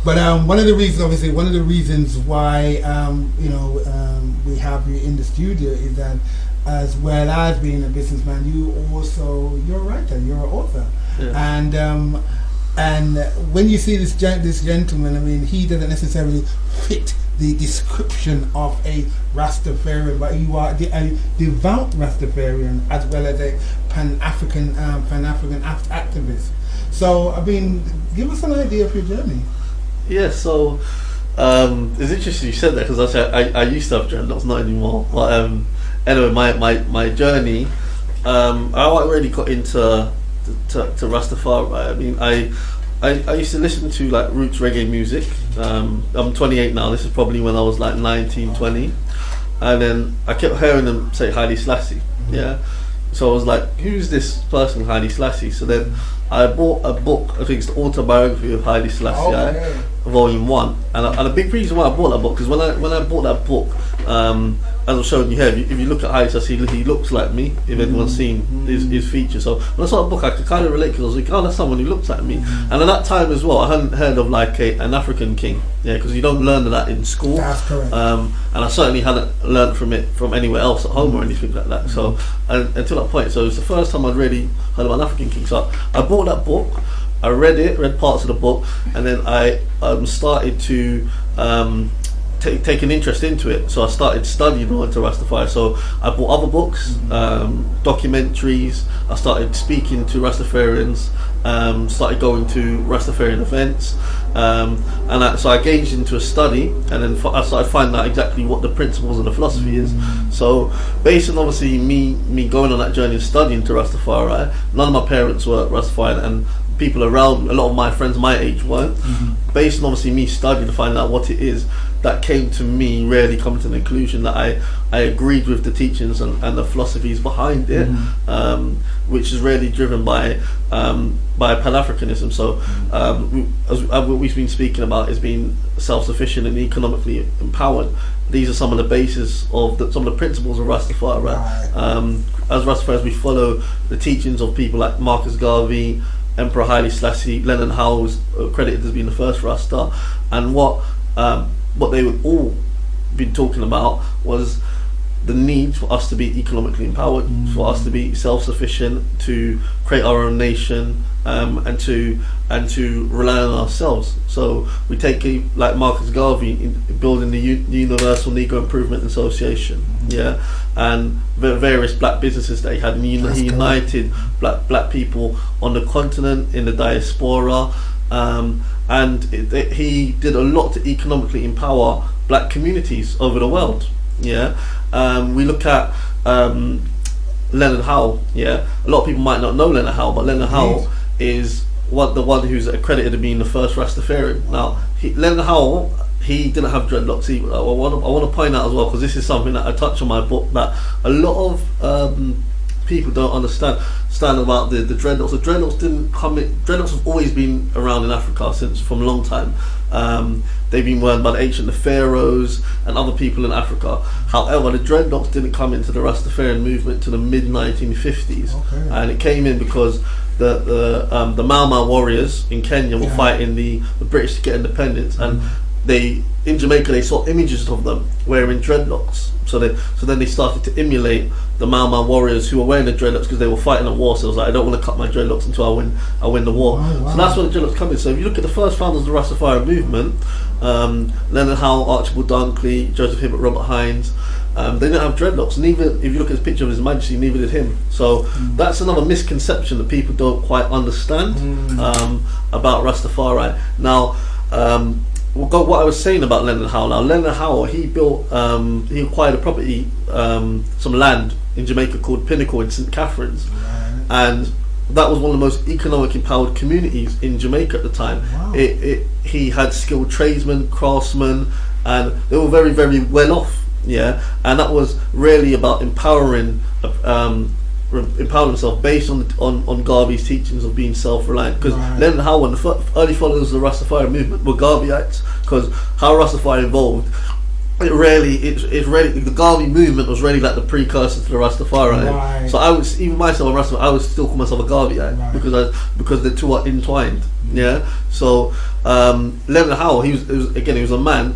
But one of the reasons why we have you in the studio is that, as well as being a businessman, you're a writer, you're an author, and when you see this gentleman, I mean, he doesn't necessarily fit the description of a Rastafarian, but you are a devout Rastafarian as well as a Pan-African activist. So, I mean, give us an idea of your journey. Yeah, so it's interesting you said that, because I used to have dreadlocks, not anymore. But anyway, my journey, I really got into Rastafari. Right? I mean, I used to listen to like roots reggae music. I'm 28 now. This is probably when I was like 19, 20, and then I kept hearing them say Haile Selassie. Yeah, so I was like, who's this person, Haile Selassie? So then I bought a book. I think it's the autobiography of Haile Selassie, Volume 1. And a big reason why I bought that book, because when I bought that book, as I was showing you here, if you look at Haile Selassie, he looks like me, if anyone's seen his features. So when I saw the book, I could kind of relate, because I was like, oh, that's someone who looks like me. And at that time as well, I hadn't heard of like an African king, because you don't learn that in school. That's correct. And I certainly hadn't learned from it from anywhere else at home or anything like that. So until that point, so it was the first time I'd really heard of an African king. So I bought that book, I read parts of the book, and then I started to take an interest into it. So I started studying on to Rastafari. So I bought other books, documentaries. I started speaking to Rastafarians, started going to Rastafarian events, so I engaged into a study, and then I started finding out exactly what the principles and the philosophy is. So based on obviously me going on that journey and studying to Rastafari, none of my parents were Rastafarian, and people around, a lot of my friends my age weren't. Based on obviously me studying to find out what it is, that came to me really coming to the conclusion that I agreed with the teachings and the philosophies behind it, which is really driven by Pan-Africanism. So what we've been speaking about is being self-sufficient and economically empowered. These are some of the bases of some of the principles of Rastafari. Right? As Rastafaris, we follow the teachings of people like Marcus Garvey, Emperor Haile Selassie, Lennon Howe was credited as being the first Rasta, and what they would all been talking about was the need for us to be economically empowered, for us to be self-sufficient, to create our own nation, and to rely on ourselves. So we take like Marcus Garvey in building the Universal Negro Improvement Association, and the various black businesses that he had, and he united black people on the continent, in the diaspora, and he did a lot to economically empower black communities over the world. We look at Leonard Howe. A lot of people might not know Leonard Howe, but Leonard Howe is the one who's accredited to being the first Rastafarian. Now, Leonard Howe, he didn't have dreadlocks. I want to point out as well, because this is something that I touch on my book, that a lot of people don't understand about the dreadlocks. The dreadlocks didn't come in. Dreadlocks have always been around in Africa from a long time. They've been worn by the ancient pharaohs and other people in Africa. However, the dreadlocks didn't come into the Rastafarian movement to the mid 1950s, and it came in because the Mau Mau warriors in Kenya were fighting the British to get independence, and in Jamaica they saw images of them wearing dreadlocks. So then they started to emulate the Mau Mau warriors who were wearing the dreadlocks, because they were fighting a war. So it was like, I don't want to cut my dreadlocks until I win the war. So that's where the dreadlocks come in. So if you look at the first founders of the Rastafari movement, Leonard Howe, Archibald Dunkley, Joseph Hibbert, Robert Hines, they didn't have dreadlocks. Neither, if you look at this picture of His Majesty, neither did him. So that's another misconception that people don't quite understand about Rastafari. Now, what I was saying about Leonard Howe. Now, Leonard Howe, he acquired a property, some land in Jamaica called Pinnacle in St. Catharines, and that was one of the most economic empowered communities in Jamaica at the time. He had skilled tradesmen, craftsmen, and they were very, very well off. And that was really about empowering himself based on Garvey's teachings of being self-reliant. Because Leonard Howe and the early followers of the Rastafari movement were Garveyites, because how Rastafari evolved it's really the Garvey movement was really like the precursor to the Rastafari. Right. So I was even myself a Rastafari, I would still call myself a Garveyite, Right. because the two are entwined. Yeah. So Leonard Howell, he was a man.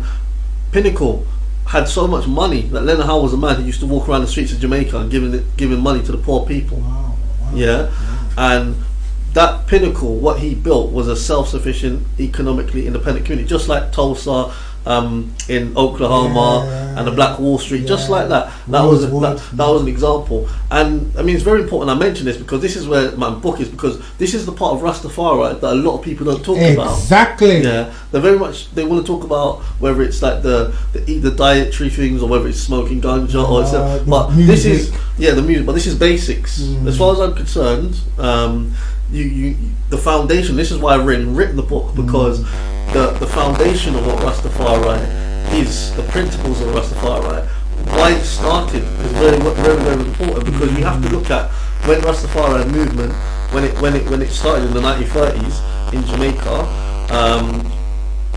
Pinnacle had so much money that Leonard Howell was a man who used to walk around the streets of Jamaica and giving money to the poor people. Wow. Yeah. And that Pinnacle, what he built was a self-sufficient, economically independent community, just like Tulsa, in Oklahoma, and the Black Wall Street, just like that. That was an example. And I mean, it's very important I mention this because this is where my book is, because this is the part of Rastafari that a lot of people don't talk about. Exactly. Yeah, they want to talk about whether it's like the dietary things or whether it's smoking ganja or but this is the music. But this is basics. As far as I'm concerned, the foundation. This is why I've written the book, because the foundation of what Rastafari is, the principles of Rastafari, why it started is very, very, very important, because you have to look at when Rastafari movement, when it started in the 1930s in Jamaica.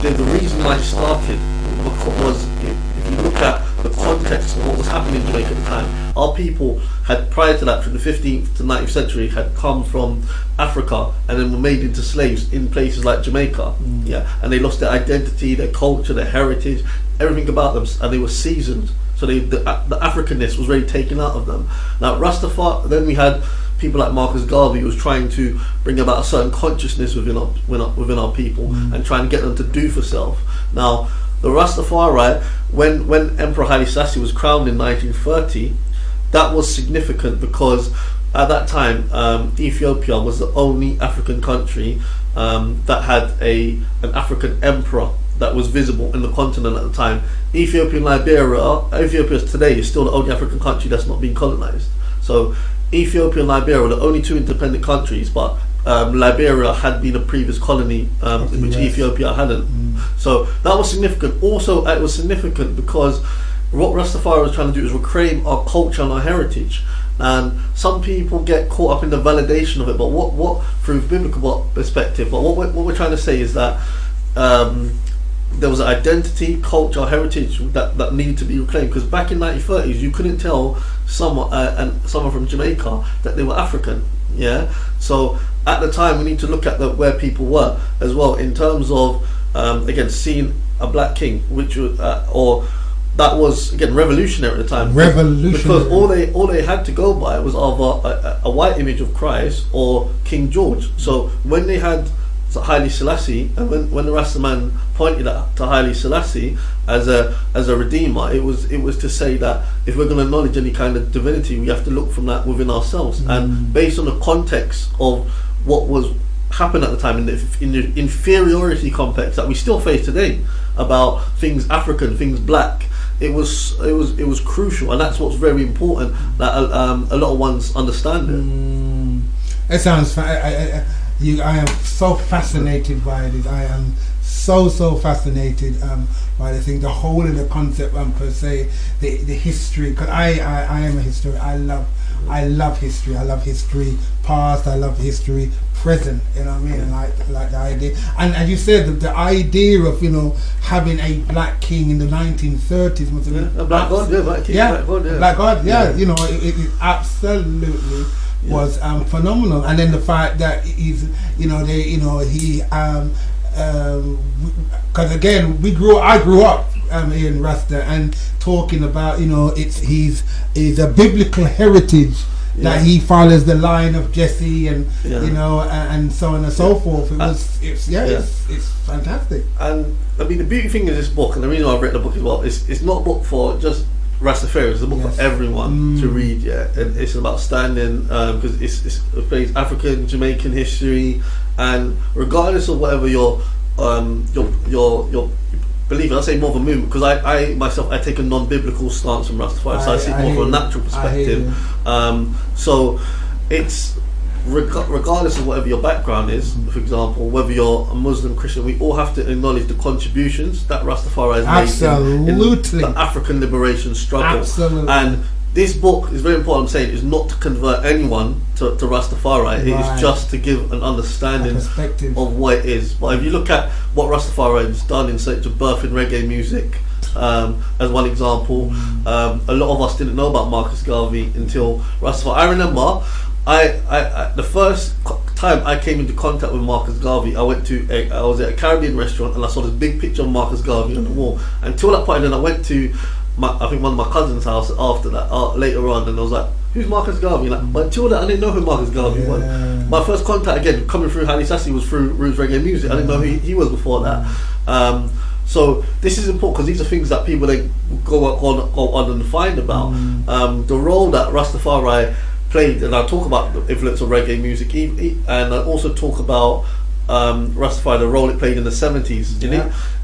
The reason why it started was, if you look at the context of what was happening in Jamaica at the time, our people had, prior to that, from the 15th to 19th century, had come from Africa and then were made into slaves in places like Jamaica. And they lost their identity, their culture, their heritage, everything about them, and they were seasoned. So the Africanness was really taken out of them. Now Rastafari, then we had people like Marcus Garvey, who was trying to bring about a certain consciousness within our people and trying to get them to do for self. Now the Rastafari, when Emperor Haile Selassie was crowned in 1930, that was significant because at that time Ethiopia was the only African country that had an African emperor that was visible in the continent at the time. Ethiopia today is still the only African country that's not been colonized. So Ethiopia and Liberia were the only two independent countries, but Liberia had been a previous colony, which Ethiopia hadn't. So that was significant. Also, it was significant because what Rastafari was trying to do is reclaim our culture and our heritage. And some people get caught up in the validation of it, but what through biblical perspective, but what we're trying to say is that there was an identity, culture, heritage that needed to be reclaimed. Because back in 1930s, you couldn't tell someone from Jamaica that they were African. Yeah. So at the time, we need to look at where people were as well, in terms of again, seeing a black king, which that was again revolutionary at the time. Because all they had to go by was either a white image of Christ or King George. So when they had Haile Selassie, and when the Rastaman pointed to Haile Selassie as a redeemer, it was to say that if we're going to acknowledge any kind of divinity, we have to look from that within ourselves, and based on the context of what was happened at the time, in the inferiority complex that we still face today about things African, things black. It was crucial, and that's what's very important, that a lot of ones understand it. It sounds. I am so fascinated by this. I am so fascinated by the thing, the whole of the concept, per se, the history. Because I am a historian. I love history. I love history past. I love history present. You know what I mean? And like the idea. And as you said, the idea of having a black king in the 1930s must have been a black god, black king, black god, it absolutely was phenomenal. And then the fact that he's because again I grew up in Rasta, and talking about he's a biblical heritage that he follows the line of Jesse and and so on and so forth. It's fantastic. And I mean, the beauty thing is this book, and the reason why I've written the book as well, it's not a book for just Rastafari, it's a book for everyone to read, and it's about standing, because it plays African, Jamaican history, and regardless of whatever your belief, I say more of a movement, because I myself take a non-biblical stance from Rastafari, so I see it more from a natural perspective. So it's regardless of whatever your background is, for example, whether you're a Muslim, Christian, we all have to acknowledge the contributions that Rastafari has made in the African liberation struggle. Absolutely. And this book is very important. I'm saying is not to convert anyone to Rastafari. It is just to give an understanding of what it is. But if you look at what Rastafari has done in such a birth in reggae music, as one example. A lot of us didn't know about Marcus Garvey until Rastafari. I remember I the first time I came into contact with Marcus Garvey, I was at a Caribbean restaurant and I saw this big picture of Marcus Garvey on the wall. Until that point, then I went to I think one of my cousin's house after that, later on, and I was like, who's Marcus Garvey? Like, but until that, I didn't know who Marcus Garvey was. My first contact, again, coming through Haile Selassie, was through Roots Reggae Music. I didn't know who he was before that. So this is important because these are things that people then go on and find about. The role that Rastafari played, and I talk about the influence of reggae music, and I also talk about Rastafari, the role it played in the 70s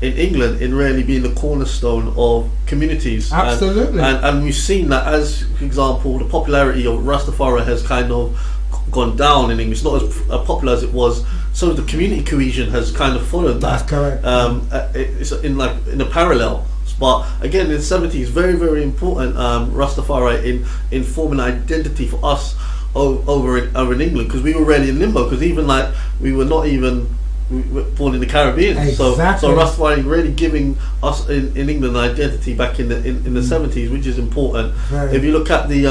in England, in really being the cornerstone of communities. Absolutely. And we've seen that, as for example, the popularity of Rastafari has kind of gone down in English. It's not as popular as it was, so the community cohesion has kind of followed that. That's correct. It's in a parallel. But again, in the 70s, very, very important, Rastafari in forming an identity for us over in England, because we were really in limbo, because even like we were born in the Caribbean. Exactly. So Rastafari really giving us in England an identity back in the 70s, which is important. Right. If you look at the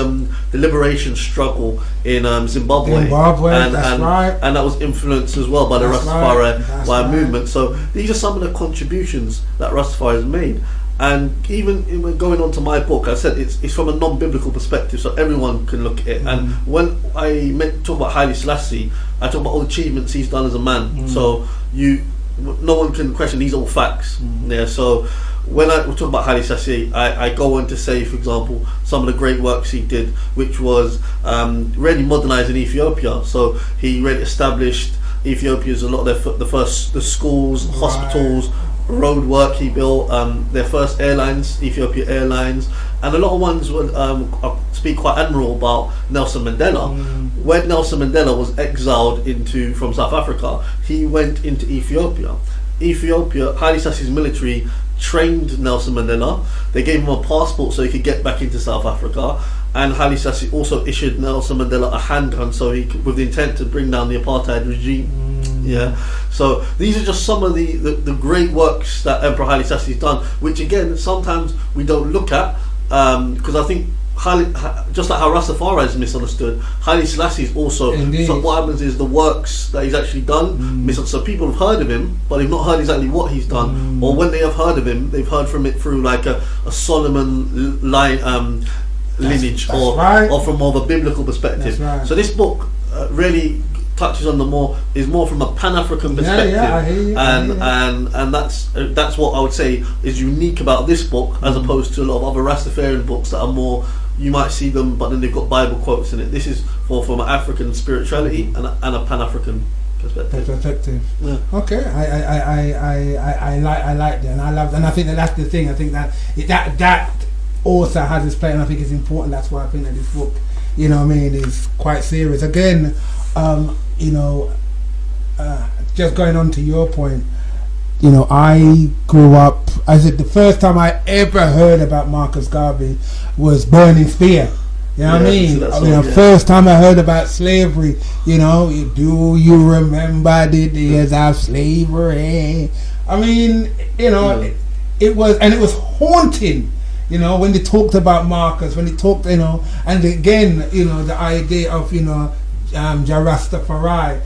liberation struggle in Zimbabwe, and that was influenced as well by the Rastafari movement. So these are some of the contributions that Rastafari has made. And even going on to my book, I said it's from a non-biblical perspective, so everyone can look at it. And when I talk about Haile Selassie, I talk about all the achievements he's done as a man. So no one can question, these are all facts. Yeah. So when I talk about Haile Selassie, I go on to say, for example, some of the great works he did, which was really modernising Ethiopia. So he really established Ethiopia as a lot of the schools, hospitals, road work he built, their first airlines, Ethiopia Airlines, and a lot of ones would speak quite admirable about Nelson Mandela. When Nelson Mandela was exiled from South Africa, he went into Ethiopia. Haile Selassie's military trained Nelson Mandela. They gave him a passport so he could get back into South Africa, and Haile Selassie also issued Nelson Mandela a handgun with the intent to bring down the apartheid regime. So these are just some of the great works that Emperor Haile Selassie has done, which again sometimes we don't look at, because I think just like how Rastafari is misunderstood, Haile Selassie is also. So what happens is the works that he's actually done misunderstood. So people have heard of him, but they've not heard exactly what he's done, or when they have heard of him, they've heard from it through like a Solomon line. Lineage, or from more of a biblical perspective. So this book really touches on is more from a Pan-African perspective, and that's what I would say is unique about this book, as opposed to a lot of other Rastafarian books that are more, you might see them, but then they've got Bible quotes in it. This is more from an African spirituality and a Pan-African perspective. Yeah. Okay, I like that, and I love, and I think that's the thing. I think that also has its play, and I think it's important. That's why I think that this book, is quite serious. Again, just going on to your point, I grew up. I said the first time I ever heard about Marcus Garvey was Burning Spear. You know what I mean? First time I heard about slavery, do you remember the days of slavery? I mean, it was haunting. When they talked about Marcus, when they talked, and again, the idea of, Rastafari,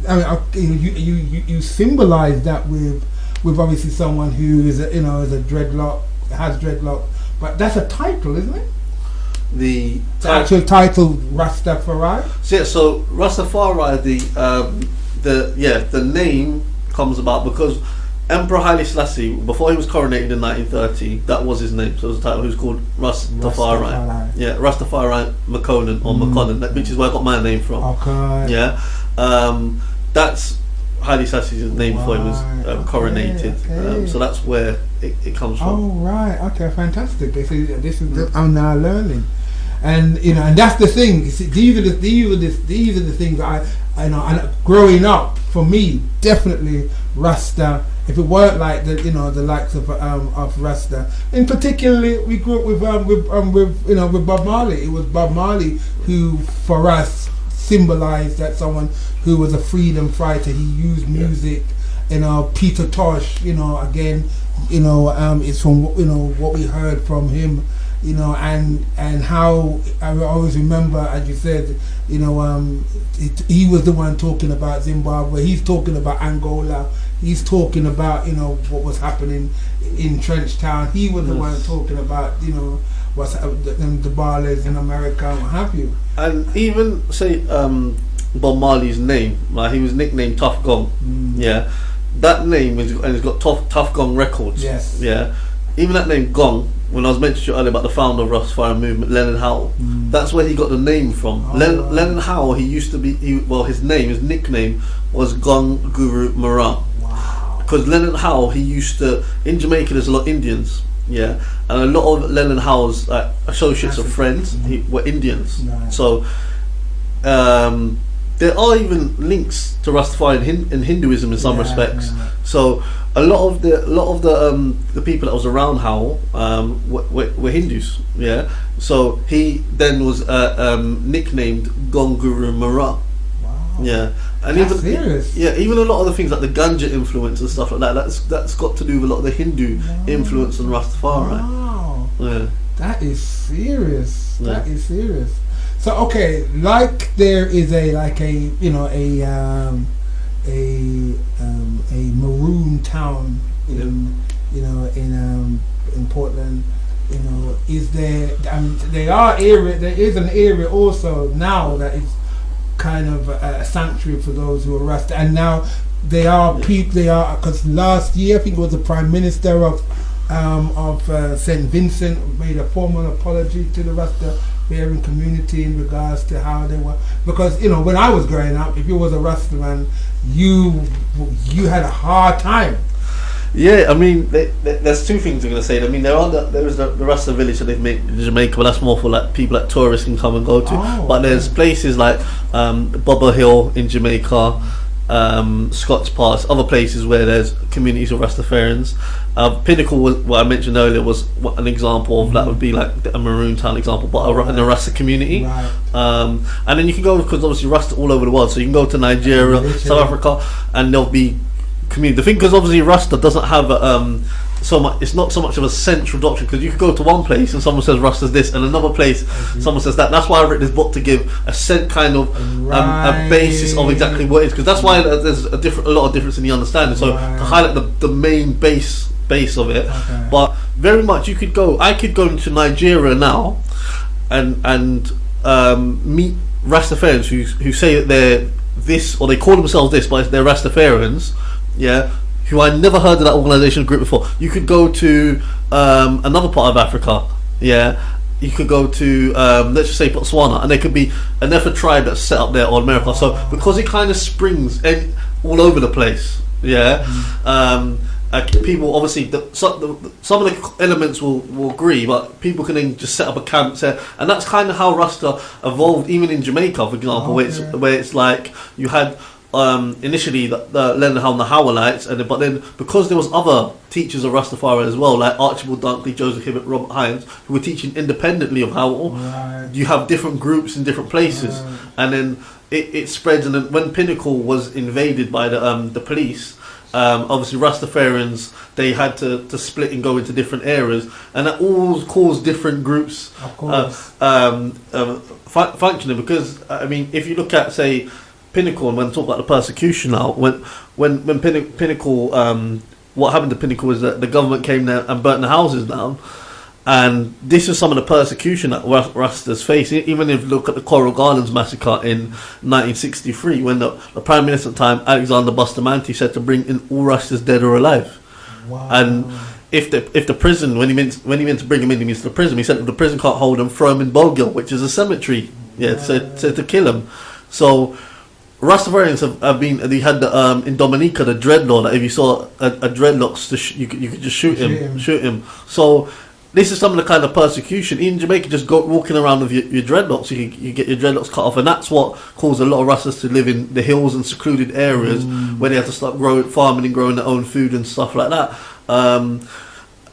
I mean, you symbolize that with obviously someone who is has dreadlock, but that's a title, isn't it? The actual title, Rastafari. So Rastafari, the name comes about because Emperor Haile Selassie, before he was coronated in 1930, that was his name. So it was a title. He was called Rastafari. Yeah, Rastafari McConan or McConan, which is where I got my name from. Okay. Yeah, that's Haile Selassie's name before he was coronated. Okay. So that's where it comes from. Oh right, okay, fantastic. This is I'm now learning, and and that's the thing. These are the things that I know. And growing up, for me, definitely Rasta. If it weren't like the likes of Rasta, in particularly, we grew up with Bob Marley. It was Bob Marley who, for us, symbolized that someone who was a freedom fighter. He used music Peter Tosh, again, it's from what we heard from him, and how I always remember, as you said, he was the one talking about Zimbabwe. He's talking about Angola. He's talking about what was happening in Trenchtown. He was the one talking about what's the Barleys in America and what have you. And even say Bob Marley's name, like he was nicknamed Tough Gong. Yeah, that name is, and it's got Tough Gong Records. Yes. Yeah, even that name Gong. When I was mentioning to you earlier about the founder of Rastafari Movement, Lennon Howell, that's where he got the name from. Lennon Howell, he used to be, his nickname was Gong Guru Mara. Wow. Because Lennon Howell, he used to, in Jamaica there's a lot of Indians, yeah, and a lot of Lennon Howell's associates or friends were Indians. Right. So there are even links to Rastafari in Hinduism in some respects. Yeah. So a lot of the people that was around Howell were Hindus. Yeah. So he then was nicknamed Gonguru Mara. Wow. Yeah. And That's even serious. Yeah, even a lot of the things like the ganja influence and stuff like that. That's got to do with a lot of the Hindu influence on Rastafari. Wow. Yeah. That is serious. Yeah. That is serious. So okay, like there is a maroon town in Portland. Is there? There is an area also now that is kind of a sanctuary for those who are Rasta, and now they are people. They are, because last year I think it was the Prime Minister of St. Vincent made a formal apology to the Rastafarian community in regards to how they were, because when I was growing up, if you was a Rasta man, you had a hard time. Yeah, I mean, there's two things I'm going to say. I mean, there is the Rasta village that they've made in Jamaica, but that's more for like people that tourists can come and go to. But there's places like Bobber Hill in Jamaica, Scots Pass, other places where there's communities of Rastafarians. Pinnacle, what I mentioned earlier, was an example of that. Would be like a Maroon Town example, but in a Rasta community. Right. And then you can go, because obviously Rasta all over the world, so you can go to Nigeria, South Africa, and there'll be community. The thing, because obviously Rasta doesn't have so much. It's not so much of a central doctrine, because you could go to one place and someone says Rasta's this, and another place someone says that. That's why I wrote this book, to give a kind of a basis of exactly what it is, because that's why there's a lot of difference in the understanding. So to highlight the main base of it, but very much I could go into Nigeria now and meet Rastafarians who say that they're this, or they call themselves this, but they're Rastafarians, who I never heard of that organisation group before. You could go to another part of Africa, you could go to let's just say Botswana, and there could be another tribe that's set up there, or America. So because it kind of springs all over the place, people obviously some of the elements will agree, but people can then just set up a camp there, and that's kind of how Rasta evolved, even in Jamaica, for example, where it's like you had initially the Lennon Howell and the Howellites, but then because there was other teachers of Rastafari as well, like Archibald Dunkley, Joseph Hibbert, Robert Hines, who were teaching independently of Howell. You have different groups in different places, and then it spreads. And then when Pinnacle was invaded by the police, obviously Rastafarians, they had to split and go into different areas, and that all caused different groups functioning. Because I mean, if you look at, say, Pinnacle, and when I talk about the persecution now, when Pinnacle, what happened to Pinnacle was that the government came there and burnt the houses down, and this is some of the persecution that Rastas face. Even if you look at the Coral Gardens massacre in 1963, when the Prime Minister at the time, Alexander Bustamante, said to bring in all Rastas, dead or alive. Wow. And if the prison, when he meant to bring him in, he means the prison. He said if the prison can't hold him, throw him in Bogill, which is a cemetery, to kill him. So Rastafarians have been. They had in Dominica the dreadlock. That if you saw a dreadlock, you could just shoot him. So this is some of the kind of persecution in Jamaica. Just walking around with your dreadlocks, you get your dreadlocks cut off, and that's what caused a lot of Rastas to live in the hills and secluded areas where they had to start farming and growing their own food and stuff like that.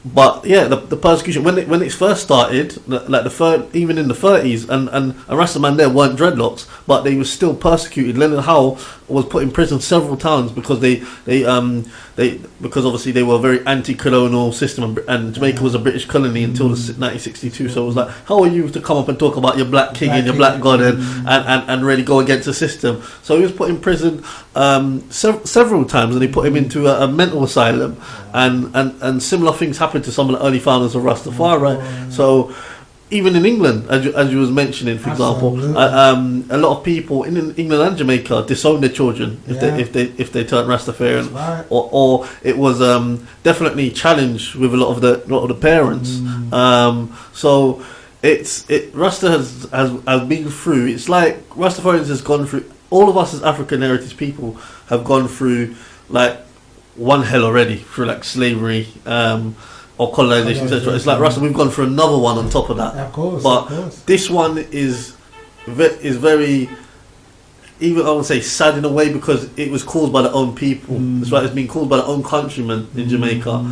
But yeah, the persecution when it first started, like even in the 30s, and Rastaman there weren't dreadlocks, but they were still persecuted. Leonard Howe was put in prison several times because they because obviously they were a very anti-colonial system, and Jamaica was a British colony until 1962. So it was like, how are you to come up and talk about your black king and your black god and really go against the system? So he was put in prison several times, and they put him into a mental asylum, and similar things happened to some of the early founders of Rastafari. So even in England, as you was mentioning, for example, a lot of people in England and Jamaica disown their children if they turn Rastafarian, or it was definitely challenged with a lot of the parents. So Rasta has been through. It's like Rastafarians has gone through. All of us as African heritage people have gone through like one hell already, through like slavery. Or colonization, etc. It's like Rasta, we've gone for another one on top of that. Of course, but this one is very, even I would say, sad in a way, because it was caused by their own people. It's like it's been caused by their own countrymen in Jamaica,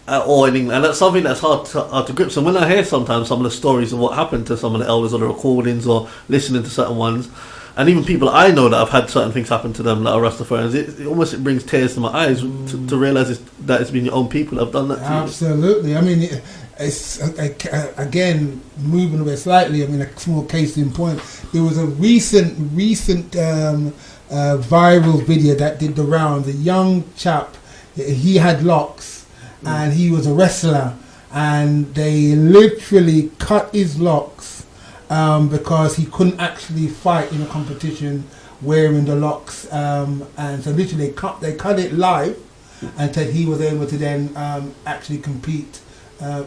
or in England, and that's something that's hard to grip. So when I hear sometimes some of the stories of what happened to some of the elders, or the recordings, or listening to certain ones, and even people I know that have had certain things happen to them that are Rastafarians, it almost brings tears to my eyes to realise that it's been your own people that have done that to you. Absolutely. I mean, it's again, moving away slightly, I mean, a small case in point. There was a recent viral video that did the rounds. A young chap, he had locks, and he was a wrestler, and they literally cut his locks because he couldn't actually fight in a competition wearing the locks, and so literally they cut it live until he was able to then actually compete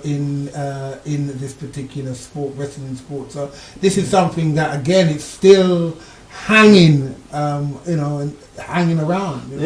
in this particular sport, wrestling sport. So this is something that, again, it's still hanging, and hanging around. I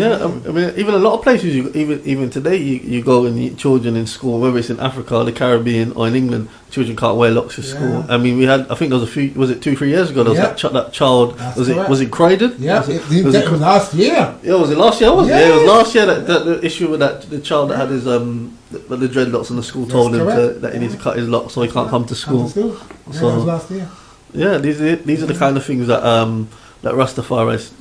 mean, even a lot of places, even today, you go and children in school, whether it's in Africa, the Caribbean, or in England, children can't wear locks to school. I mean, I think there was was it 2-3 years ago? There was that child. Was it Croydon? Yeah, it was last year. Yeah, was it last year? Was it? Yeah, it was last year that the issue with the child that had his the dreadlocks, and the school told him that he needs to cut his locks so he can't come to school. Yeah, so that was last year. Yeah, these are the kind of things that Rastafari is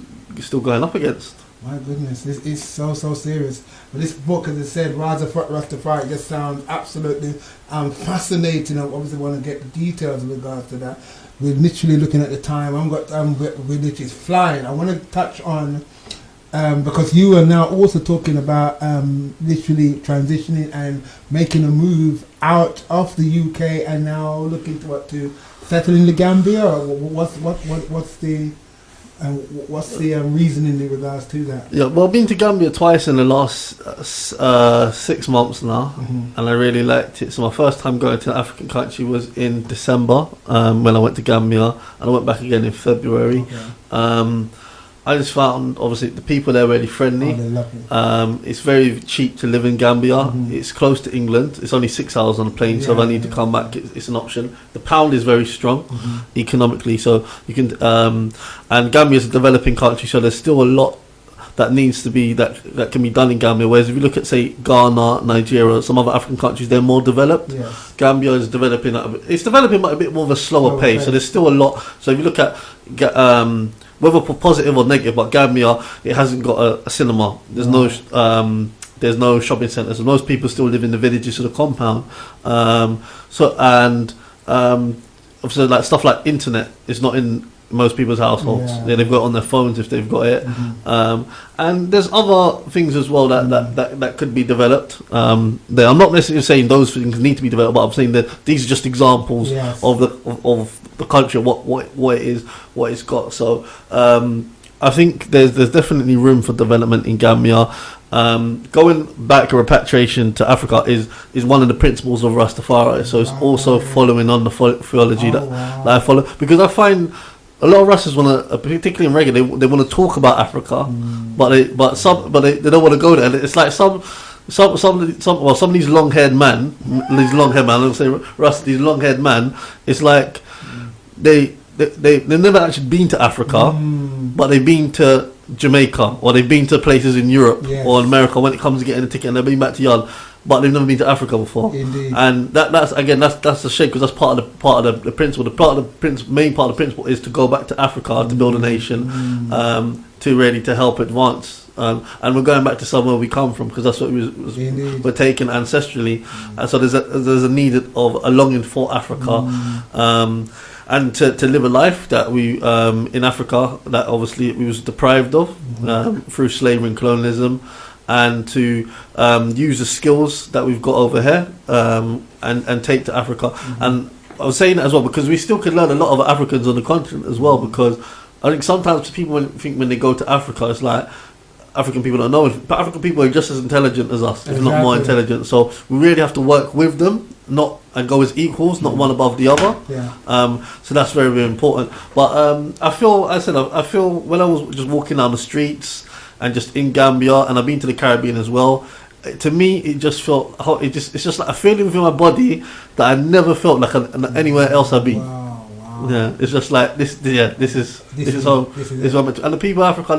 still going up against. My goodness, this is so serious. But this book, as I said, Rise of Rastafari, just sounds absolutely fascinating. I obviously want to get the details in regards to that. We're literally looking at the time. We're literally flying. I want to touch on, because you are now also talking about literally transitioning and making a move out of the UK and now looking to settle in the Gambia. Or what's the reasoning in regards to that? Yeah, well, I've been to Gambia twice in the last 6 months now, and I really liked it. So my first time going to an African country was in December, when I went to Gambia, and I went back again in February. Okay. I just found, obviously, the people there really friendly. They're lovely. It's very cheap to live in Gambia. It's close to England. It's only 6 hours on a plane, so if I need to come back, it's an option. The pound is very strong economically, so you can. And Gambia is a developing country, so there's still a lot that needs to be that can be done in Gambia. Whereas if you look at, say, Ghana, Nigeria, some other African countries, they're more developed. Yes. Gambia is developing but a bit more of a slower pace. So there's still a lot. So if you look at whether positive or negative, but Gambia, it hasn't got a cinema. There's no shopping centres. Most people still live in the villages of the compound. Obviously, like stuff like internet is not in most people's households. Yeah, they've got it on their phones if they've got it. And there's other things as well that could be developed. I'm not necessarily saying those things need to be developed, but I'm saying that these are just examples of the country, what it is, what it's got. So I think there's definitely room for development in Gambia. Going back, repatriation to Africa is one of the principles of Rastafari. So it's also following on the theology that I follow, because I find a lot of Rastas want to, particularly in reggae, they want to talk about Africa, but they don't want to go there. It's like some of these long-haired man, these long-haired man, it's like they've never actually been to Africa, but they've been to Jamaica, or they've been to places in Europe or in America when it comes to getting a ticket, and they've been back to Yard. but they've never been to Africa before. Indeed. And that's a shame, because that's part of the principle. Main part of the principle is to go back to Africa to build a nation, to help advance. And we're going back to somewhere we come from, because that's what we're taken ancestrally. And so there's a need of a longing for Africa, and to live a life that we in Africa that obviously we was deprived of through slavery and colonialism, and to use the skills that we've got over here and take to Africa. And I was saying that as well because we still can learn a lot of Africans on the continent as well, because I think sometimes people think when they go to Africa, it's like African people don't know it, but African people are just as intelligent as us, if not more intelligent. So we really have to work with them, and go as equals, not one above the other. So that's very, very important. But I feel when I was just walking down the streets and just in Gambia, and I've been to the Caribbean as well, to me it just felt it's just like a feeling within my body that I never felt like anywhere else I've been. Yeah, it's just like this. Yeah, this is home. This is home. And the people in Africa,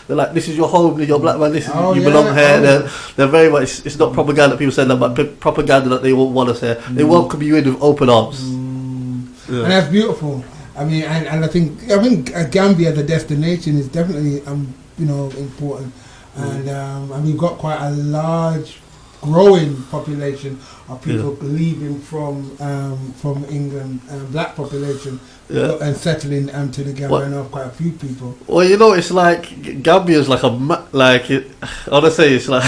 they're like, this is your home. You're black man. This is you belong here. They're very much. It's not propaganda. People say that, but propaganda that they won't want us here. They welcome you in with open arms. And that's beautiful. I mean, and I think Gambia as a destination is definitely important, and we've got quite a large, growing population of people leaving from England, black population, and settling to the Gambia. I know of quite a few people. Well, it's like Gambia is like honestly, it's like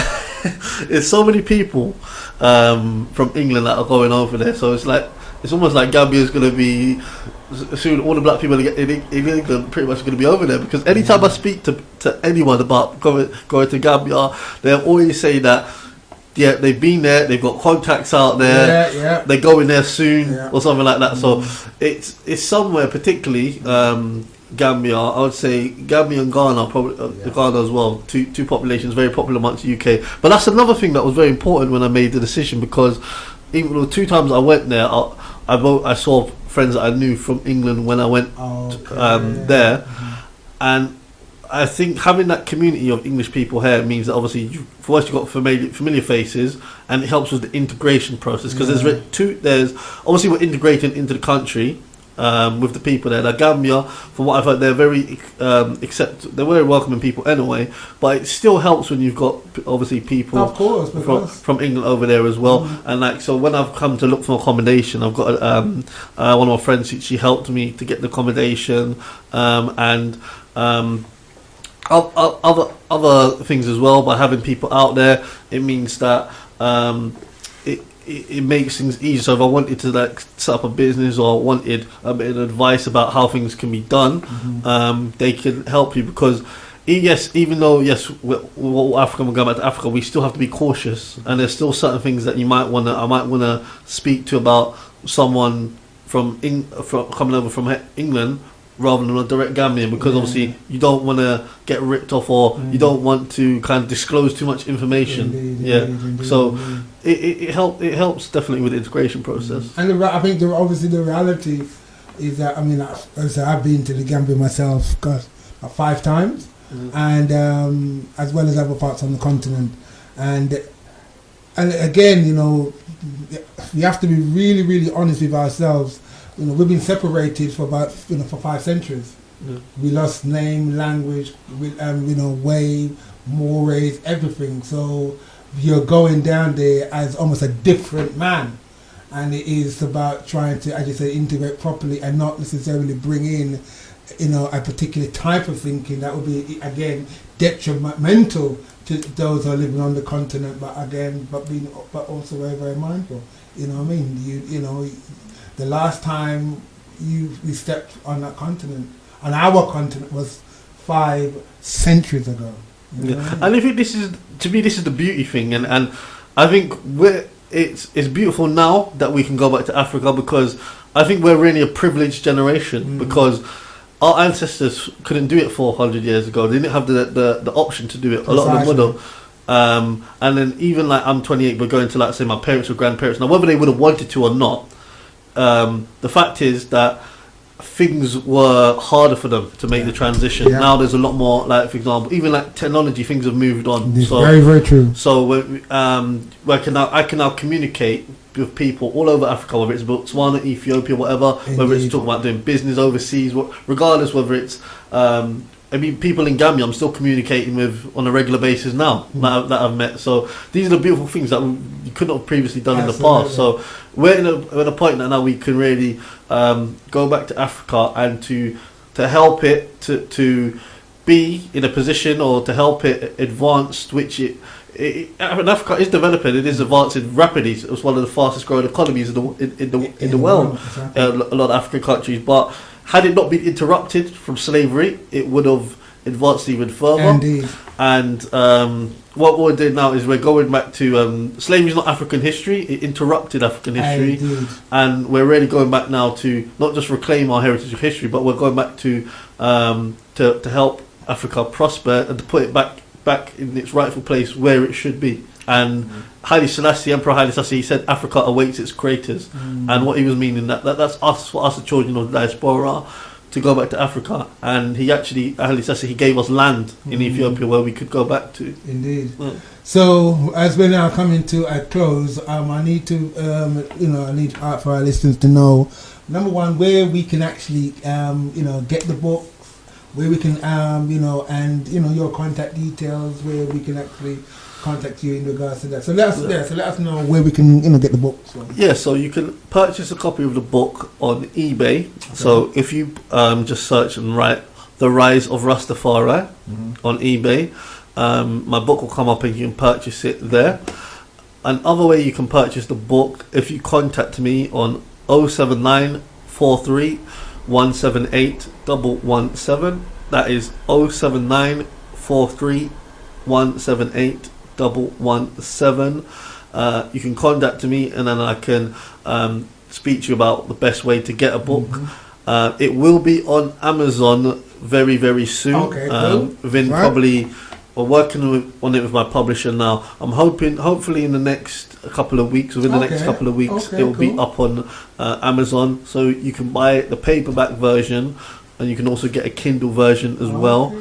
it's so many people from England that are going over there. So it's like it's almost like Gambia is going to be soon. All the black people in England pretty much going to be over there, because anytime I speak to anyone about going to Gambia, they always say that. Yeah, they've been there. They've got contacts out there. They're going there soon, or something like that. So it's somewhere, particularly Gambia. I would say Gambia and Ghana, probably Ghana as well. Two populations very popular amongst the UK. But that's another thing that was very important when I made the decision, because even the 2 times I went there, I saw friends that I knew from England when I went there, and I think having that community of English people here means that obviously first you've got familiar faces, and it helps with the integration process, because there's obviously we're integrating into the country with the people there. Like Gambia, from what I've heard, they're very they're very welcoming people anyway, but it still helps when you've got obviously people from England over there as well. And like, so when I've come to look for accommodation, I've got one of my friends, she helped me to get the accommodation, and other things as well. By having people out there, it means that it makes things easier. So if I wanted to like set up a business, or wanted a bit of advice about how things can be done, they can help you, because even though we're African, we're going back to Africa, we still have to be cautious, and there's still certain things that I might want to speak to about someone from coming over from England, rather than a direct Gambian, because obviously you don't want to get ripped off, or you don't want to kind of disclose too much information. Indeed. So it helps definitely with the integration process. And I think obviously the reality is that, I mean, I've been to the Gambia myself, about 5 times, and as well as other parts on the continent, and again, we have to be really, really honest with ourselves. We've been separated for about for 5 centuries. We lost name, language, way, mores, everything. So you're going down there as almost a different man, and it is about trying to, as you say, integrate properly and not necessarily bring in, a particular type of thinking that would be again detrimental to those who are living on the continent. But also very, very mindful. You know what I mean? The last time we stepped on that continent, on our continent, was 5 centuries ago. And I think this is the beauty thing, and I think it's beautiful now that we can go back to Africa, because I think we're really a privileged generation, because our ancestors couldn't do it 400 years ago. They didn't have the option to do it. A lot of them wouldn't. And then even like I'm 28, we're going to like say my parents or grandparents. Now whether they would have wanted to or not, the fact is that things were harder for them to make the transition. Yeah. Now there's a lot more, like for example, even like technology, things have moved on. It's So very, very true. so I can now communicate with people all over Africa, whether it's Botswana, Ethiopia, whatever, whether it's Indeed. talking about doing business overseas, regardless whether it's I mean, people in Gambia I'm still communicating with on a regular basis now that I've met. So these are the beautiful things that you couldn't have previously done in the past. So we're in a point that now we can really go back to Africa and to help it to be in a position or to help it advance, which Africa is developing. It is advancing rapidly. It's one of the fastest growing economies in the world. Exactly. A lot of African countries, but had it not been interrupted from slavery, it would have advanced even further. Indeed. And what we're doing now is we're going back to slavery is not African history; it interrupted African history, and we're really going back now to not just reclaim our heritage of history, but we're going back to help Africa prosper and to put it back in its rightful place where it should be. And Haile Selassie, Emperor Haile Selassie, he said Africa awaits its creators. And what he was meaning that's us, for us the children of the diaspora, to go back to Africa. And Haile Selassie, he gave us land in Ethiopia where we could go back to. Indeed. Yeah. So as we're now coming to a close, I need to I need for our listeners to know, number one, where we can actually get the book, where we can and your contact details, where we can actually contact you in regards to that. So let us know where we can get the book. So. Yeah, so you can purchase a copy of the book on eBay. Okay. So if you just search and write The Rise of Rastafari on eBay, my book will come up and you can purchase it there. Another way you can purchase the book, if you contact me on 07943 178 117. That is 07943 178 117. You can contact me and then I can speak to you about the best way to get a book. It will be on Amazon very, very soon. Okay, cool. Within probably, we're working on it with my publisher now. I'm hopefully in the next couple of weeks, it will be up on Amazon, so you can buy the paperback version and you can also get a Kindle version as well.